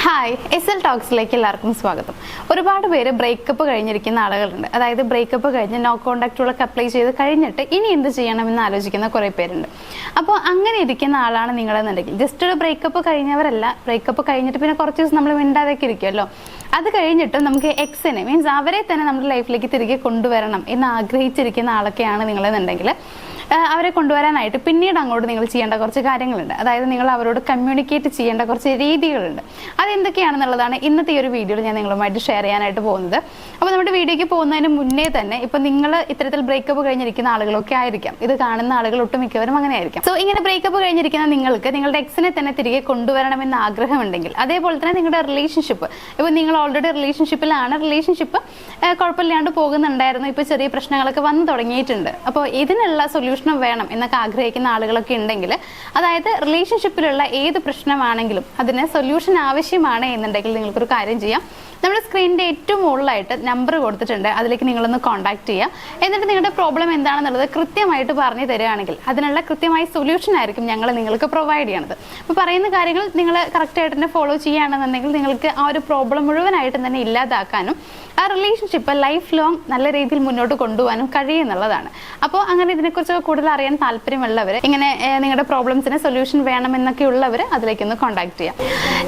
Hi SL ടോക്സിലേക്ക് എല്ലാവർക്കും സ്വാഗതം. ഒരുപാട് പേര് ബ്രേക്കപ്പ് കഴിഞ്ഞിരിക്കുന്ന ആളുകളുണ്ട്. അതായത് ബ്രേക്കപ്പ് കഴിഞ്ഞ് നോ കോണ്ടാക്റ്റുകളൊക്കെ അപ്ലൈ ചെയ്ത് കഴിഞ്ഞിട്ട് ഇനി എന്ത് ചെയ്യണമെന്ന് ആലോചിക്കുന്ന കുറേ പേരുണ്ട്. അപ്പോൾ അങ്ങനെ ഇരിക്കുന്ന ആളാണ് നിങ്ങളെന്നുണ്ടെങ്കിൽ ജസ്റ്റ് ഒരു ബ്രേക്കപ്പ് കഴിഞ്ഞവരല്ല, ബ്രേക്കപ്പ് കഴിഞ്ഞിട്ട് പിന്നെ കുറച്ച് ദിവസം നമ്മൾ മിണ്ടാതൊക്കെ ഇരിക്കുമല്ലോ. അത് കഴിഞ്ഞിട്ട് നമുക്ക് എക്സിനെ മീൻസ് അവരെ തന്നെ നമ്മുടെ ലൈഫിലേക്ക് തിരികെ കൊണ്ടുവരണം എന്ന് ആഗ്രഹിച്ചിരിക്കുന്ന ആളൊക്കെയാണ് നിങ്ങളെന്നുണ്ടെങ്കിൽ അവരെ കൊണ്ടുവരാനായിട്ട് പിന്നീട് അങ്ങോട്ട് നിങ്ങൾ ചെയ്യേണ്ട കുറച്ച് കാര്യങ്ങളുണ്ട്. അതായത് നിങ്ങൾ അവരോട് കമ്മ്യൂണിക്കേറ്റ് ചെയ്യേണ്ട കുറച്ച് രീതികളുണ്ട്. അതെന്തൊക്കെയാണെന്നുള്ളതാണ് ഇന്നത്തെ ഈ ഒരു വീഡിയോയിൽ ഞാൻ നിങ്ങളുമായിട്ട് ഷെയർ ചെയ്യാനായിട്ട് പോകുന്നത്. അപ്പോൾ നമ്മുടെ വീഡിയോയ്ക്ക് പോകുന്നതിന് മുന്നേ തന്നെ ഇപ്പം നിങ്ങൾ ഇത്തരത്തിൽ ബ്രേക്കപ്പ് കഴിഞ്ഞിരിക്കുന്ന ആളുകളൊക്കെ ആയിരിക്കാം, ഇത് കാണുന്ന ആളുകൾ ഒട്ടുമിക്കവരും അങ്ങനെ ആയിരിക്കാം. സോ ഇങ്ങനെ ബ്രേക്കപ്പ് കഴിഞ്ഞിരിക്കുന്ന നിങ്ങൾക്ക് നിങ്ങളുടെ എക്സിനെ തന്നെ തിരികെ കൊണ്ടുവരണമെന്ന് ആഗ്രഹമുണ്ടെങ്കിൽ, അതേപോലെ തന്നെ നിങ്ങളുടെ റിലേഷൻഷിപ്പ് ഇപ്പോൾ നിങ്ങൾ ഓൾറെഡി റിലേഷൻഷിപ്പിലാണ്, റിലേഷൻഷിപ്പ് കുഴപ്പമില്ലാണ്ട് പോകുന്നുണ്ടായിരുന്നു, ഇപ്പോൾ ചെറിയ പ്രശ്നങ്ങളൊക്കെ വന്നു തുടങ്ങിയിട്ടുണ്ട്, അപ്പോൾ ഇതിനുള്ള സൊല്യൂഷൻ വേണം എന്നൊക്കെ ആഗ്രഹിക്കുന്ന ആളുകളൊക്കെ ഉണ്ടെങ്കിൽ, അതായത് റിലേഷൻഷിപ്പിലുള്ള ഏത് പ്രശ്നമാണെങ്കിലും അതിന് സൊല്യൂഷൻ ആവശ്യമാണ് എന്നുണ്ടെങ്കിൽ നിങ്ങൾക്കൊരു കാര്യം ചെയ്യാം. നമ്മുടെ സ്ക്രീനിൻ്റെ ഏറ്റവും മുകളിലായിട്ട് നമ്പർ കൊടുത്തിട്ടുണ്ട്, അതിലേക്ക് നിങ്ങളൊന്ന് കോൺടാക്ട് ചെയ്യുക. എന്നിട്ട് നിങ്ങളുടെ പ്രോബ്ലം എന്താണെന്നുള്ളത് കൃത്യമായിട്ട് പറഞ്ഞു തരികയാണെങ്കിൽ അതിനുള്ള കൃത്യമായ സൊല്യൂഷൻ ആയിരിക്കും ഞങ്ങൾ നിങ്ങൾക്ക് പ്രൊവൈഡ് ചെയ്യണത്. അപ്പോൾ പറയുന്ന കാര്യങ്ങൾ നിങ്ങൾ കറക്റ്റായിട്ട് തന്നെ ഫോളോ ചെയ്യുകയാണെന്നുണ്ടെങ്കിൽ നിങ്ങൾക്ക് ആ ഒരു പ്രോബ്ലം മുഴുവനായിട്ടും തന്നെ ഇല്ലാതാക്കാനും ആ റിലേഷൻഷിപ്പ് ലൈഫ് ലോങ് നല്ല രീതിയിൽ മുന്നോട്ട് കൊണ്ടുപോകാനും കഴിയുന്നുള്ളതാണ്. അപ്പോൾ അങ്ങനെ ഇതിനെക്കുറിച്ച് കൂടുതൽ അറിയാൻ താല്പര്യമുള്ളവർ, ഇങ്ങനെ നിങ്ങളുടെ പ്രോബ്ലംസിന് സൊല്യൂഷൻ വേണമെന്നൊക്കെ ഉള്ളവർ അതിലേക്കൊന്ന് കോൺടാക്ട് ചെയ്യാം.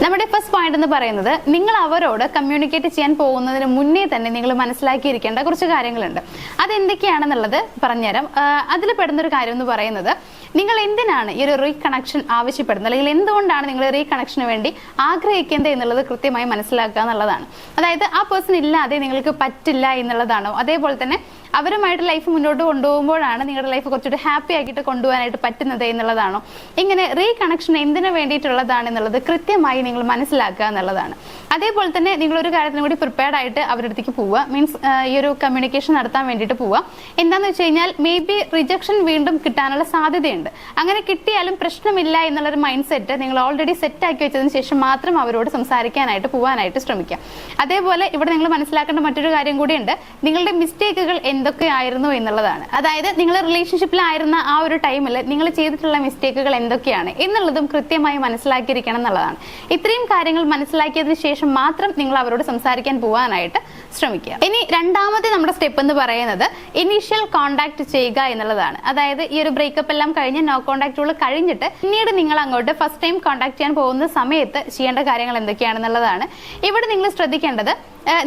നമ്മുടെ ഫസ്റ്റ് പോയിന്റ് എന്ന് പറയുന്നത്, നിങ്ങൾ അവരോട് കമ്മ്യൂണിക്കേറ്റ് ചെയ്യാൻ പോകുന്നതിന് മുന്നേ തന്നെ നിങ്ങൾ മനസ്സിലാക്കിയിരിക്കേണ്ട കുറച്ച് കാര്യങ്ങളുണ്ട്. അതെന്തൊക്കെയാണെന്നുള്ളത് പറഞ്ഞുതരാം. അതിൽ പെടുന്നൊരു കാര്യം എന്ന് പറയുന്നത്, നിങ്ങൾ എന്തിനാണ് ഈ ഒരു റീകണക്ഷൻ ആവശ്യപ്പെടുന്നത്, അല്ലെങ്കിൽ എന്തുകൊണ്ടാണ് നിങ്ങൾ റീകണക്ഷന് വേണ്ടി ആഗ്രഹിക്കുന്നത് എന്നുള്ളത് കൃത്യമായി മനസ്സിലാക്കുക എന്നുള്ളതാണ്. അതായത് ആ പേഴ്സൺ ഇല്ലാതെ നിങ്ങൾക്ക് പറ്റില്ല എന്നുള്ളതാണോ, അതേപോലെ തന്നെ അവരുമായിട്ട് ലൈഫ് മുന്നോട്ട് കൊണ്ടുപോകുമ്പോഴാണ് നിങ്ങളുടെ ലൈഫ് കുറച്ചുകൂടി ഹാപ്പി ആക്കിയിട്ട് കൊണ്ടുപോകാനായിട്ട് പറ്റുന്നത് എന്നുള്ളതാണോ, ഇങ്ങനെ റീകണക്ഷൻ എന്തിനു വേണ്ടിയിട്ടുള്ളതാണ് എന്നുള്ളത് കൃത്യമായി നിങ്ങൾ മനസ്സിലാക്കുക എന്നുള്ളതാണ്. അതേപോലെ തന്നെ നിങ്ങളൊരു കാര്യത്തിനും കൂടി പ്രിപ്പയർഡ് ആയിട്ട് അവരുടെ അടുത്തേക്ക് പോവുക, മീൻസ് ഈ ഒരു കമ്മ്യൂണിക്കേഷൻ നടത്താൻ വേണ്ടിയിട്ട് പോവുക. എന്താണെന്ന് വെച്ച് കഴിഞ്ഞാൽ മേ ബി റിജക്ഷൻ വീണ്ടും കിട്ടാനുള്ള സാധ്യതയുണ്ട്. അങ്ങനെ കിട്ടിയാലും പ്രശ്നമില്ല എന്നുള്ളൊരു മൈൻഡ് സെറ്റ് നിങ്ങൾ ഓൾറെഡി സെറ്റ് ആക്കി വെച്ചതിന് ശേഷം മാത്രം അവരോട് സംസാരിക്കാനായിട്ട് പോകാനായിട്ട് ശ്രമിക്കുക. അതേപോലെ ഇവിടെ നിങ്ങൾ മനസ്സിലാക്കേണ്ട മറ്റൊരു കാര്യം കൂടിയുണ്ട്, നിങ്ങളുടെ മിസ്റ്റേക്കുകൾ എന്തൊക്കെയായിരുന്നു എന്നുള്ളതാണ്. അതായത് നിങ്ങൾ റിലേഷൻഷിപ്പിലായിരുന്ന ആ ഒരു ടൈമിൽ നിങ്ങൾ ചെയ്തിട്ടുള്ള മിസ്റ്റേക്കുകൾ എന്തൊക്കെയാണ് എന്നുള്ളതും കൃത്യമായി മനസ്സിലാക്കിയിരിക്കണം എന്നുള്ളതാണ്. ഇത്രയും കാര്യങ്ങൾ മനസ്സിലാക്കിയതിന് ശേഷം മാത്രം നിങ്ങൾ അവരോട് സംസാരിക്കാൻ പോകാനായിട്ട് ശ്രമിക്കുക. ഇനി രണ്ടാമത്തെ നമ്മുടെ സ്റ്റെപ്പ് എന്ന് പറയുന്നത് ഇനീഷ്യൽ കോണ്ടാക്ട് ചെയ്യുക എന്നുള്ളതാണ്. അതായത് ഈ ഒരു ബ്രേക്കപ്പ് എല്ലാം കഴിഞ്ഞ് നോ കോണ്ടാക്റ്റുകൾ കഴിഞ്ഞിട്ട് പിന്നീട് നിങ്ങൾ അങ്ങോട്ട് ഫസ്റ്റ് ടൈം കോണ്ടാക്ട് ചെയ്യാൻ പോകുന്ന സമയത്ത് ചെയ്യേണ്ട കാര്യങ്ങൾ എന്തൊക്കെയാണെന്നുള്ളതാണ്. ഇവിടെ നിങ്ങൾ ശ്രദ്ധിക്കേണ്ടത്,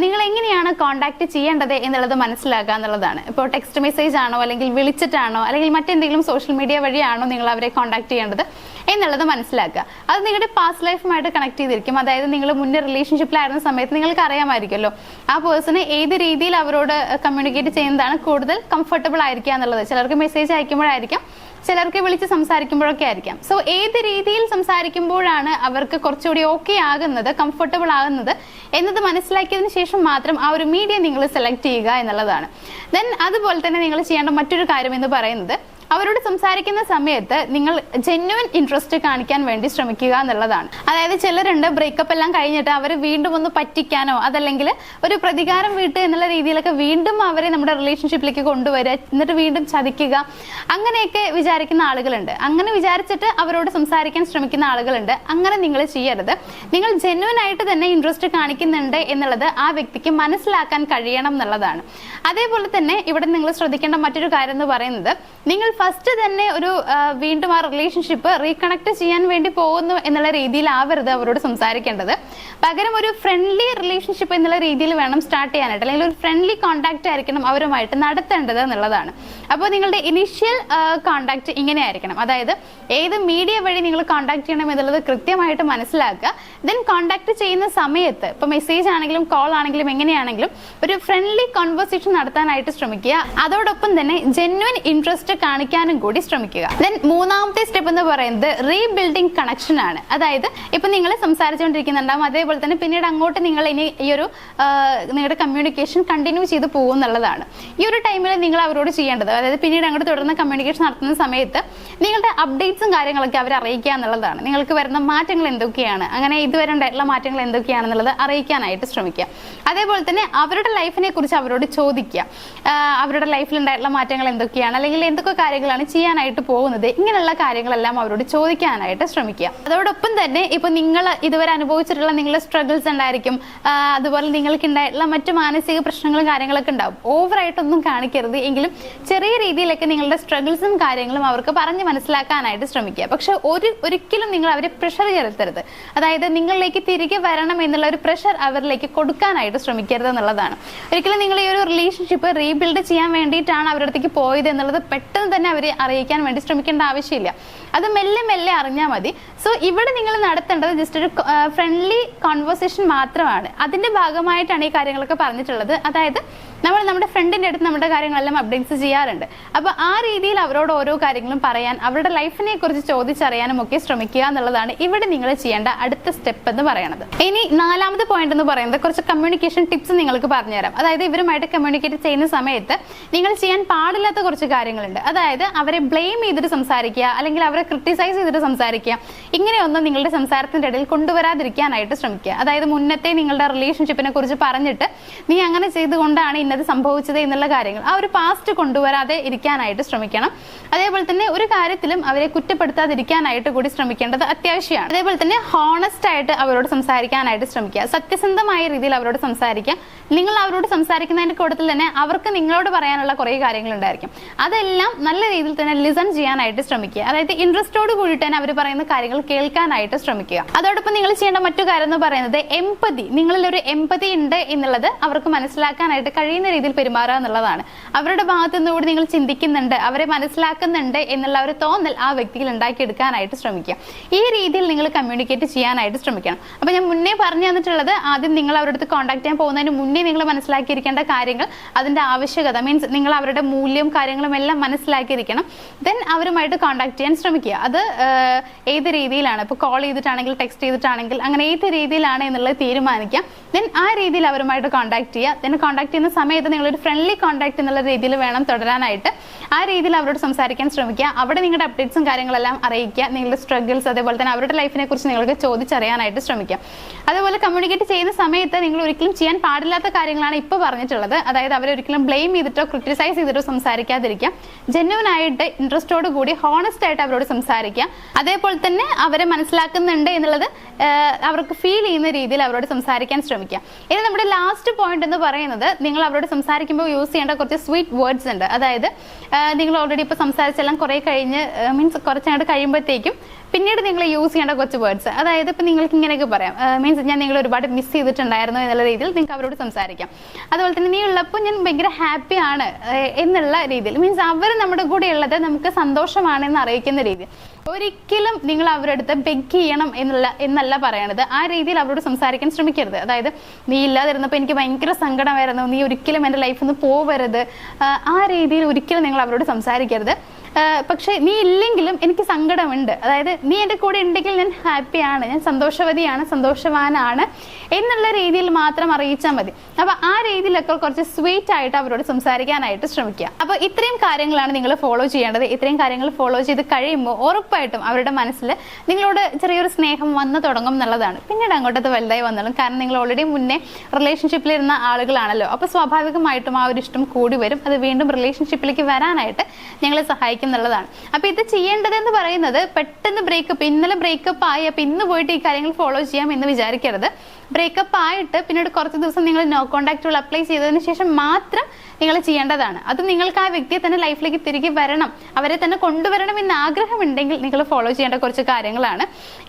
നിങ്ങൾ എങ്ങനെയാണ് കോണ്ടാക്ട് ചെയ്യേണ്ടത് എന്നുള്ളത് മനസ്സിലാക്കുക എന്നുള്ളതാണ്. ഇപ്പോൾ ടെക്സ്റ്റ് മെസ്സേജ് ആണോ, അല്ലെങ്കിൽ വിളിച്ചിട്ടാണോ, അല്ലെങ്കിൽ മറ്റെന്തെങ്കിലും സോഷ്യൽ മീഡിയ വഴിയാണോ നിങ്ങൾ അവരെ കോണ്ടാക്ട് ചെയ്യേണ്ടത് എന്നുള്ളത് മനസ്സിലാക്കുക. അത് നിങ്ങളുടെ പാസ്റ്റ് ലൈഫുമായിട്ട് കണക്ട് ചെയ്തിരിക്കും. അതായത് നിങ്ങൾ മുന്നേ റിലേഷൻഷിപ്പിലായിരുന്ന സമയത്ത് നിങ്ങൾക്ക് അറിയാമായിരിക്കുമല്ലോ ആ പേഴ്സണ് ഏത് രീതിയിൽ അവരോട് കമ്മ്യൂണിക്കേറ്റ് ചെയ്യുന്നതാണ് കൂടുതൽ കംഫർട്ടബിൾ ആയിരിക്കുക എന്നുള്ളത്. ചിലർക്ക് മെസ്സേജ് അയക്കുമ്പോഴായിരിക്കാം, ചിലർക്ക് വിളിച്ച് സംസാരിക്കുമ്പോഴൊക്കെ ആയിരിക്കാം. സോ ഏത് രീതിയിൽ സംസാരിക്കുമ്പോഴാണ് അവർക്ക് കുറച്ചുകൂടി ഓക്കെ ആകുന്നത്, കംഫർട്ടബിൾ ആകുന്നത് എന്നത് മനസ്സിലാക്കിയതിന് ശേഷം മാത്രം ആ ഒരു മീഡിയ നിങ്ങൾ സെലക്ട് ചെയ്യുക എന്നുള്ളതാണ്. ദെൻ അതുപോലെ തന്നെ നിങ്ങൾ ചെയ്യേണ്ട മറ്റൊരു കാര്യം എന്ന് പറയുന്നത്, അവരോട് സംസാരിക്കുന്ന സമയത്ത് നിങ്ങൾ ജെന്യുവൻ ഇൻട്രസ്റ്റ് കാണിക്കാൻ വേണ്ടി ശ്രമിക്കുക എന്നുള്ളതാണ്. അതായത് ചിലരുണ്ട് ബ്രേക്കപ്പ് എല്ലാം കഴിഞ്ഞിട്ട് അവർ വീണ്ടും ഒന്ന് പറ്റിക്കാനോ അതല്ലെങ്കിൽ ഒരു പ്രതികാരം വീട്ടുക എന്നുള്ള രീതിയിലൊക്കെ വീണ്ടും അവരെ നമ്മുടെ റിലേഷൻഷിപ്പിലേക്ക് കൊണ്ടുവരിക, എന്നിട്ട് വീണ്ടും ചതിക്കുക, അങ്ങനെയൊക്കെ വിചാരിക്കുന്ന ആളുകളുണ്ട്. അങ്ങനെ വിചാരിച്ചിട്ട് അവരോട് സംസാരിക്കാൻ ശ്രമിക്കുന്ന ആളുകളുണ്ട്. അങ്ങനെ നിങ്ങൾ ചെയ്യരുത്. നിങ്ങൾ ജെന്യുവൻ ആയിട്ട് തന്നെ ഇൻട്രസ്റ്റ് കാണിക്കുന്നുണ്ട് എന്നുള്ളത് ആ വ്യക്തിക്ക് മനസ്സിലാക്കാൻ കഴിയണം എന്നുള്ളതാണ്. അതേപോലെ തന്നെ ഇവിടെ നിങ്ങൾ ശ്രദ്ധിക്കേണ്ട മറ്റൊരു കാര്യം എന്ന് പറയുന്നത്, നിങ്ങൾ ഫസ്റ്റ് തന്നെ ഒരു വീണ്ടും ആ റിലേഷൻഷിപ്പ് റീകണക്ട് ചെയ്യാൻ വേണ്ടി പോകുന്നു എന്നുള്ള രീതിയിലാവരുത് അവരോട് സംസാരിക്കേണ്ടത്. പകരം ഒരു ഫ്രണ്ട്ലി റിലേഷൻഷിപ്പ് എന്നുള്ള രീതിയിൽ വേണം സ്റ്റാർട്ട് ചെയ്യാനായിട്ട്, അല്ലെങ്കിൽ ഒരു ഫ്രണ്ട്ലി കോണ്ടാക്ട് ആയിരിക്കണം അവരുമായിട്ട് നടത്തേണ്ടത് എന്നുള്ളതാണ്. അപ്പോൾ നിങ്ങളുടെ ഇനീഷ്യൽ കോണ്ടാക്ട് ഇങ്ങനെ ആയിരിക്കണം. അതായത് ഏത് മീഡിയ വഴി നിങ്ങൾ കോണ്ടാക്ട് ചെയ്യണം എന്നുള്ളത് കൃത്യമായിട്ട് മനസ്സിലാക്കുക. ദെൻ കോണ്ടാക്ട് ചെയ്യുന്ന സമയത്ത് ഇപ്പോൾ മെസ്സേജ് ആണെങ്കിലും കോൾ ആണെങ്കിലും എങ്ങനെയാണെങ്കിലും ഒരു ഫ്രണ്ട്ലി കോൺവെർസേഷൻ നടത്താനായിട്ട് ശ്രമിക്കുക. അതോടൊപ്പം തന്നെ ജെന്യുവൻ ഇൻട്രസ്റ്റ് കാണിക്കാനും കൂടി ശ്രമിക്കുക. ദെൻ മൂന്നാമത്തെ സ്റ്റെപ്പ് എന്ന് പറയുന്നത് റീബിൽഡിംഗ് കണക്ഷൻ ആണ്. അതായത് ഇപ്പൊ നിങ്ങൾ സംസാരിച്ചുകൊണ്ടിരിക്കുന്നുണ്ടാവും, അതേപോലെ തന്നെ പിന്നീട് അങ്ങോട്ട് നിങ്ങൾ ഇനി ഈ ഒരു നിങ്ങളുടെ കമ്മ്യൂണിക്കേഷൻ കണ്ടിന്യൂ ചെയ്ത് പോകും എന്നുള്ളതാണ്. ഈ ഒരു ടൈമിൽ നിങ്ങൾ അവരോട് ചെയ്യേണ്ടത്, അതായത് പിന്നീട് അങ്ങോട്ട് തുടർന്ന് കമ്മ്യൂണിക്കേഷൻ നടത്തുന്ന സമയത്ത് നിങ്ങളുടെ അപ്ഡേറ്റ്സും കാര്യങ്ങളൊക്കെ അവരെ അറിയിക്കുക എന്നുള്ളതാണ്. നിങ്ങൾക്ക് വരുന്ന മാറ്റങ്ങൾ എന്തൊക്കെയാണ്, അങ്ങനെ ഇതുവരെ ഉണ്ടായിട്ടുള്ള മാറ്റങ്ങൾ എന്തൊക്കെയാണെന്നുള്ളത് അറിയിക്കാനായിട്ട് ശ്രമിക്കുക. അതേപോലെ തന്നെ അവരുടെ ലൈഫിനെ കുറിച്ച് അവരോട് ചോദിക്കുക, അവരുടെ ലൈഫിൽ ഉണ്ടായിട്ടുള്ള മാറ്റങ്ങൾ എന്തൊക്കെയാണ്, അല്ലെങ്കിൽ എന്തൊക്കെ കാര്യങ്ങൾ കാര്യങ്ങളാണ് ചെയ്യാനായിട്ട് പോകുന്നത്, ഇങ്ങനെയുള്ള കാര്യങ്ങളെല്ലാം അവരോട് ചോദിക്കാനായിട്ട് ശ്രമിക്കുക. അതോടൊപ്പം തന്നെ ഇപ്പൊ നിങ്ങൾ ഇതുവരെ അനുഭവിച്ചിട്ടുള്ള നിങ്ങളുടെ സ്ട്രഗിൾസ് ഉണ്ടായിരിക്കും, അതുപോലെ നിങ്ങൾക്ക് ഉണ്ടായിട്ടുള്ള മറ്റു മാനസിക പ്രശ്നങ്ങളും കാര്യങ്ങളൊക്കെ ഉണ്ടാവും. ഓവറായിട്ടൊന്നും കാണിക്കരുത്, എങ്കിലും ചെറിയ രീതിയിലൊക്കെ നിങ്ങളുടെ സ്ട്രഗിൾസും കാര്യങ്ങളും അവർക്ക് പറഞ്ഞ് മനസ്സിലാക്കാനായിട്ട് ശ്രമിക്കുക. പക്ഷെ ഒരിക്കലും നിങ്ങൾ അവരെ പ്രഷർ ചെലുത്തരുത്. അതായത് നിങ്ങളിലേക്ക് തിരികെ വരണം എന്നുള്ള ഒരു പ്രഷർ അവരിലേക്ക് കൊടുക്കാനായിട്ട് ശ്രമിക്കരുത് എന്നുള്ളതാണ്. ഒരിക്കലും നിങ്ങൾ ഈ ഒരു റിലേഷൻഷിപ്പ് റീബിൽഡ് ചെയ്യാൻ വേണ്ടിയിട്ടാണ് അവരുടെ അടുത്തേക്ക് പോയത് എന്നുള്ളത് പെട്ടെന്ന് തന്നെ അവരെ അറിയിക്കാൻ വേണ്ടി ശ്രമിക്കേണ്ട ആവശ്യമില്ല. അത് മെല്ലെ മെല്ലെ അറിഞ്ഞാൽ മതി. സോ ഇവിടെ നിങ്ങൾ നടത്തേണ്ടത് ജസ്റ്റ് ഒരു ഫ്രണ്ട്ലി കോൺവെർസേഷൻ മാത്രമാണ്. അതിന്റെ ഭാഗമായിട്ടാണ് ഈ കാര്യങ്ങളൊക്കെ പറഞ്ഞിട്ടുള്ളത്. അതായത് നമ്മൾ നമ്മുടെ ഫ്രണ്ടിന്റെ അടുത്ത് നമ്മുടെ കാര്യങ്ങളെല്ലാം അപ്ഡേറ്റ്സ് ചെയ്യാറുണ്ട്. അപ്പൊ ആ രീതിയിൽ അവരോട് ഓരോ കാര്യങ്ങളും പറയാൻ, അവരുടെ ലൈഫിനെ കുറിച്ച് ചോദിച്ചറിയാനും ഒക്കെ ശ്രമിക്കുക എന്നുള്ളതാണ് ഇവിടെ നിങ്ങൾ ചെയ്യേണ്ട അടുത്ത സ്റ്റെപ്പ് എന്ന് പറയുന്നത്. ഇനി 4ാമത്തെ പോയിന്റ് എന്ന് പറയുന്നത് കുറച്ച് കമ്മ്യൂണിക്കേഷൻ ടിപ്സ് നിങ്ങൾക്ക് പറഞ്ഞുതരാം. അതായത് ഇവരുമായിട്ട് കമ്മ്യൂണിക്കേറ്റ് ചെയ്യുന്ന സമയത്ത് നിങ്ങൾ ചെയ്യാൻ പാടില്ലാത്ത കുറച്ച് കാര്യങ്ങളുണ്ട്. അതായത് അവരെ ബ്ലെയിം ചെയ്തിട്ട് സംസാരിക്കുക, അല്ലെങ്കിൽ അവരെ ക്രിട്ടിസൈസ് ചെയ്തിട്ട് സംസാരിക്കുക, ഇങ്ങനെയൊന്നും നിങ്ങളുടെ സംസാരത്തിന്റെ ഇടയിൽ കൊണ്ടുവരാതിരിക്കാനായിട്ട് ശ്രമിക്കുക. അതായത് മുന്നത്തെ നിങ്ങളുടെ റിലേഷൻഷിപ്പിനെ കുറിച്ച് പറഞ്ഞിട്ട് നീ അങ്ങനെ ചെയ്തുകൊണ്ടാണ് ഇന്നത് സംഭവിച്ചത് എന്നുള്ള കാര്യങ്ങൾ ആ ഒരു പാസ്റ്റ് കൊണ്ടുവരാതെ ഇരിക്കാനായിട്ട് ശ്രമിക്കണം. അതേപോലെ തന്നെ ഒരു കാര്യത്തിലും അവരെ കുറ്റപ്പെടുത്താതിരിക്കാനായിട്ട് കൂടി ശ്രമിക്കേണ്ടത് അത്യാവശ്യമാണ്. അതേപോലെ തന്നെ ഹോണസ്റ്റ് ആയിട്ട് അവരോട് സംസാരിക്കാനായിട്ട് ശ്രമിക്കുക. സത്യസന്ധമായ രീതിയിൽ അവരോട് സംസാരിക്കുക. നിങ്ങൾ അവരോട് സംസാരിക്കുന്നതിന്റെ കൂട്ടത്തിൽ തന്നെ അവർക്ക് നിങ്ങളോട് പറയാനുള്ള കുറേ കാര്യങ്ങൾ ഉണ്ടായിരിക്കും. അതെല്ലാം നല്ല രീതിയിൽ തന്നെ ലിസൺ ചെയ്യാനായിട്ട് ശ്രമിക്കുക. അതായത് ഇൻട്രസ്റ്റോട് കൂടിയിട്ട് തന്നെ അവർ പറയുന്ന കാര്യങ്ങൾ കേൾക്കാനായിട്ട് ശ്രമിക്കുക. അതോടൊപ്പം നിങ്ങൾ ചെയ്യേണ്ട മറ്റു കാര്യം എന്ന് പറയുന്നത് എംപതി. നിങ്ങളിൽ ഒരു എംപതി ഉണ്ട് എന്നുള്ളത് അവർക്ക് മനസ്സിലാക്കാനായിട്ട് കഴിയുന്ന രീതിയിൽ പെരുമാറുക എന്നുള്ളതാണ്. അവരുടെ ഭാഗത്തു നിന്നുകൂടി നിങ്ങൾ ചിന്തിക്കുന്നുണ്ട്, അവരെ മനസ്സിലാക്കുന്നുണ്ട് എന്നുള്ള ഒരു തോന്നൽ ആ വ്യക്തിയിൽ ഉണ്ടാക്കിയെടുക്കാനായിട്ട് ശ്രമിക്കുക. ഈ രീതിയിൽ നിങ്ങൾ കമ്മ്യൂണിക്കേറ്റ് ചെയ്യാനായിട്ട് ശ്രമിക്കണം. അപ്പൊ ഞാൻ മുന്നേ പറഞ്ഞു തന്നിട്ടുള്ളത്, ആദ്യം നിങ്ങൾ അവരുടെ അടുത്ത് കോൺടാക്ട് ചെയ്യാൻ പോകുന്നതിന് മുന്നേ നിങ്ങൾ മനസ്സിലാക്കിയിരിക്കേണ്ട കാര്യങ്ങൾ, അതിന്റെ ആവശ്യകത, മീൻസ് നിങ്ങൾ അവരുടെ മൂല്യം കാര്യങ്ങളും എല്ലാം മനസ്സിലാക്കിയിരിക്കണം. ദെൻ അവരുമായിട്ട് കോൺടാക്ട് ചെയ്യാൻ ശ്രമിക്കുക. അത് ഏത് രീതിയിലാണ്, ഇപ്പോൾ കോൾ ചെയ്തിട്ടാണെങ്കിൽ ടെക്സ്റ്റ് ചെയ്തിട്ടാണെങ്കിൽ അങ്ങനെ ഏത് രീതിയിലാണ് എന്നുള്ളത് തീരുമാനിക്കാം. ദെൻ ആ രീതിയിൽ അവരുമായിട്ട് കോൺടാക്ട് ചെയ്യുക. ദെൻ കോൺടാക്ട് ചെയ്യുന്ന സമയത്ത് നിങ്ങളൊരു ഫ്രണ്ട്ലി കോൺടാക്ട് എന്നുള്ള രീതിയിൽ വേണം തുടരാനായിട്ട്. ആ രീതിയിൽ അവരോട് സംസാരിക്കാൻ ശ്രമിക്കുക. അവിടെ നിങ്ങളുടെ അപ്ഡേറ്റ്സും കാര്യങ്ങളെല്ലാം അറിയിക്കുക. നിങ്ങളുടെ സ്ട്രഗിൾസ്, അതേപോലെ തന്നെ അവരുടെ ലൈഫിനെ കുറിച്ച് നിങ്ങൾക്ക് ചോദിച്ചറിയാനായിട്ട് ശ്രമിക്കുക. അതുപോലെ കമ്മ്യൂണിക്കേറ്റ് ചെയ്യുന്ന സമയത്ത് നിങ്ങൾ ഒരിക്കലും ചെയ്യാൻ പാടില്ലാത്ത കാര്യങ്ങളാണ് ഇപ്പോൾ പറഞ്ഞിട്ടുള്ളത്. അതായത് അവരെ ഒരിക്കലും ബ്ലെയിം ചെയ്തിട്ടോ ക്രിട്ടിസൈസ് ചെയ്തിട്ടോ സംസാരിക്കാതിരിക്കുക. ജെന്യുവൻ ആയിട്ട് ഇൻട്രസ്റ്റോട് കൂടി ഹോണസ്റ്റ് ആയിട്ട് അവരോട് സംസാരിക്കുക. അതേപോലെ തന്നെ അവരെ മനസ്സിലാക്കുന്നുണ്ട് എന്നുള്ളത് അവർക്ക് ഫീൽ ചെയ്യുന്ന രീതിയിൽ അവരോട് സംസാരിക്കാൻ ശ്രമിക്കുക. ഇനി നമ്മുടെ ലാസ്റ്റ് പോയിന്റ് എന്ന് പറയുന്നത്, നിങ്ങൾ അവരോട് സംസാരിക്കുമ്പോൾ യൂസ് ചെയ്യേണ്ട കുറച്ച് സ്വീറ്റ് വേർഡ്സ് ഉണ്ട്. അതായത് നിങ്ങൾ ഓൾറെഡി ഇപ്പോൾ സംസാരിച്ചെല്ലാം കുറേ കഴിഞ്ഞ് മീൻസ് കുറച്ചങ്ങോട്ട് കഴിയുമ്പോഴത്തേക്കും പിന്നീട് നിങ്ങൾ യൂസ് ചെയ്യേണ്ട കുറച്ച് വേർഡ്സ്. അതായത് ഇപ്പം നിങ്ങൾക്ക് ഇങ്ങനെയൊക്കെ പറയാം, മീൻസ് ഞാൻ നിങ്ങൾ ഒരുപാട് മിസ് ചെയ്തിട്ടുണ്ടായിരുന്നു എന്നുള്ള രീതിയിൽ നിങ്ങൾക്ക് അവരോട് സംസാരിക്കാം. അതുപോലെ തന്നെ നീ ഉള്ളപ്പോൾ ഞാൻ ഭയങ്കര ഹാപ്പിയാണ് എന്നുള്ള രീതിയിൽ, മീൻസ് അവർ നമ്മുടെ കൂടെ ഉള്ളത് നമുക്ക് സന്തോഷമാണെന്ന് അറിയിക്കുന്ന രീതിയിൽ. ഒരിക്കലും നിങ്ങൾ അവരുടെ അടുത്ത് ബെഗ് ചെയ്യണം എന്നല്ല പറയണത്. ആ രീതിയിൽ അവരോട് സംസാരിക്കാൻ ശ്രമിക്കരുത്. അതായത് നീ ഇല്ലാതിരുന്നപ്പോൾ എനിക്ക് ഭയങ്കര സങ്കടമായിരുന്നു, നീ ഒരിക്കലും എൻ്റെ ലൈഫിൽ നിന്ന് പോവരുത്, ആ രീതിയിൽ ഒരിക്കലും നിങ്ങൾ അവരോട് സംസാരിക്കരുത്. പക്ഷെ നീ ഇല്ലെങ്കിലും എനിക്ക് സങ്കടമുണ്ട്, അതായത് നീ എൻ്റെ കൂടെ ഉണ്ടെങ്കിൽ ഞാൻ ഹാപ്പിയാണ്, ഞാൻ സന്തോഷവതിയാണ്, സന്തോഷവാനാണ് എന്നുള്ള രീതിയിൽ മാത്രം അറിയിച്ചാൽ മതി. അപ്പൊ ആ രീതിയിലൊക്കെ കുറച്ച് സ്വീറ്റ് ആയിട്ട് അവരോട് സംസാരിക്കാനായിട്ട് ശ്രമിക്കുക. അപ്പൊ ഇത്രയും കാര്യങ്ങളാണ് നിങ്ങൾ ഫോളോ ചെയ്യേണ്ടത്. ഇത്രയും കാര്യങ്ങൾ ഫോളോ ചെയ്ത് കഴിയുമ്പോൾ ഉറപ്പായിട്ടും അവരുടെ മനസ്സിൽ നിങ്ങളോട് ചെറിയൊരു സ്നേഹം വന്നു തുടങ്ങും എന്നുള്ളതാണ്. പിന്നീട് അങ്ങോട്ടത് വലുതായി വന്നോളും. കാരണം നിങ്ങൾ ഓൾറെഡി മുന്നേ റിലേഷൻഷിപ്പിലിരുന്ന ആളുകളാണല്ലോ. അപ്പൊ സ്വാഭാവികമായിട്ടും ആ ഒരു ഇഷ്ടം കൂടി വരും. അത് വീണ്ടും റിലേഷൻഷിപ്പിലേക്ക് വരാനായിട്ട് ഞങ്ങളെ സഹായിക്കും എന്നുള്ളതാണ്. അപ്പൊ ഇത് ചെയ്യേണ്ടതെന്ന് പറയുന്നത്, പെട്ടെന്ന് ബ്രേക്കപ്പ്, ഇന്നലെ ബ്രേക്കപ്പ് ആയി അപ്പൊ ഇന്ന് പോയിട്ട് ഈ കാര്യങ്ങൾ ഫോളോ ചെയ്യാം എന്ന് വിചാരിക്കരുത്. ബ്രേക്കപ്പ് ആയിട്ട് പിന്നീട് കുറച്ച് ദിവസം നിങ്ങൾ നോ കോൺടാക്റ്റുകൾ അപ്ലൈ ചെയ്തതിന് ശേഷം മാത്രം നിങ്ങൾ ചെയ്യേണ്ടതാണ്. അത് നിങ്ങൾക്ക് ആ വ്യക്തിയെ തന്നെ ലൈഫിലേക്ക് തിരികെ വരണം, അവരെ തന്നെ കൊണ്ടുവരണം എന്ന് ആഗ്രഹമുണ്ടെങ്കിൽ നിങ്ങൾ ഫോളോ ചെയ്യേണ്ട കുറച്ച് കാര്യങ്ങളാണ്.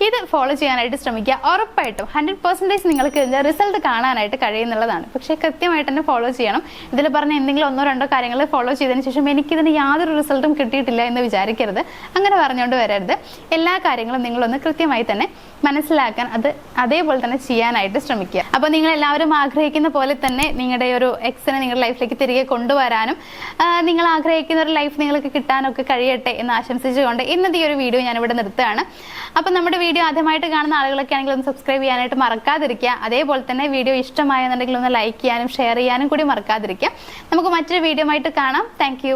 ഇത് ഫോളോ ചെയ്യാനായിട്ട് ശ്രമിക്കുക. ഉറപ്പായിട്ടും 100% നിങ്ങൾക്ക് റിസൾട്ട് കാണാനായിട്ട് കഴിയുന്നുള്ളതാണ്. പക്ഷേ കൃത്യമായിട്ട് തന്നെ ഫോളോ ചെയ്യണം. ഇതിൽ പറഞ്ഞ എന്തെങ്കിലും 1-2 കാര്യങ്ങൾ ഫോളോ ചെയ്തതിന് ശേഷം എനിക്കിതിന് യാതൊരു റിസൾട്ടും കിട്ടിയിട്ടില്ല എന്ന് വിചാരിക്കരുത്. അങ്ങനെ പറഞ്ഞുകൊണ്ട് വരരുത്. എല്ലാ കാര്യങ്ങളും നിങ്ങളൊന്ന് കൃത്യമായി തന്നെ മനസ്സിലാക്കാൻ, അത് അതേപോലെ തന്നെ ചെയ്യാനായിട്ട് ശ്രമിക്കുക. അപ്പോൾ നിങ്ങൾ എല്ലാവരും ആഗ്രഹിക്കുന്ന പോലെ തന്നെ നിങ്ങളുടെ ഒരു എക്സിനെ നിങ്ങളുടെ ലൈഫിലേക്ക് തിരികെ കൊണ്ടുവരാനും നിങ്ങൾ ആഗ്രഹിക്കുന്ന ഒരു ലൈഫ് നിങ്ങൾക്ക് കിട്ടാനൊക്കെ കഴിയട്ടെ എന്ന് ആശംസിച്ചുകൊണ്ട് ഇന്നത്തെ ഈ ഒരു വീഡിയോ ഞാനിവിടെ നിർത്തുകയാണ്. അപ്പം നമ്മുടെ വീഡിയോ ആദ്യമായിട്ട് കാണുന്ന ആളുകളൊക്കെ ആണെങ്കിൽ ഒന്ന് സബ്സ്ക്രൈബ് ചെയ്യാനായിട്ട് മറക്കാതിരിക്കുക. അതേപോലെ തന്നെ വീഡിയോ ഇഷ്ടമായെന്നുണ്ടെങ്കിൽ ഒന്ന് ലൈക്ക് ചെയ്യാനും ഷെയർ ചെയ്യാനും കൂടി മറക്കാതിരിക്കുക. നമുക്ക് മറ്റൊരു വീഡിയോ ആയിട്ട് കാണാം. Thank you.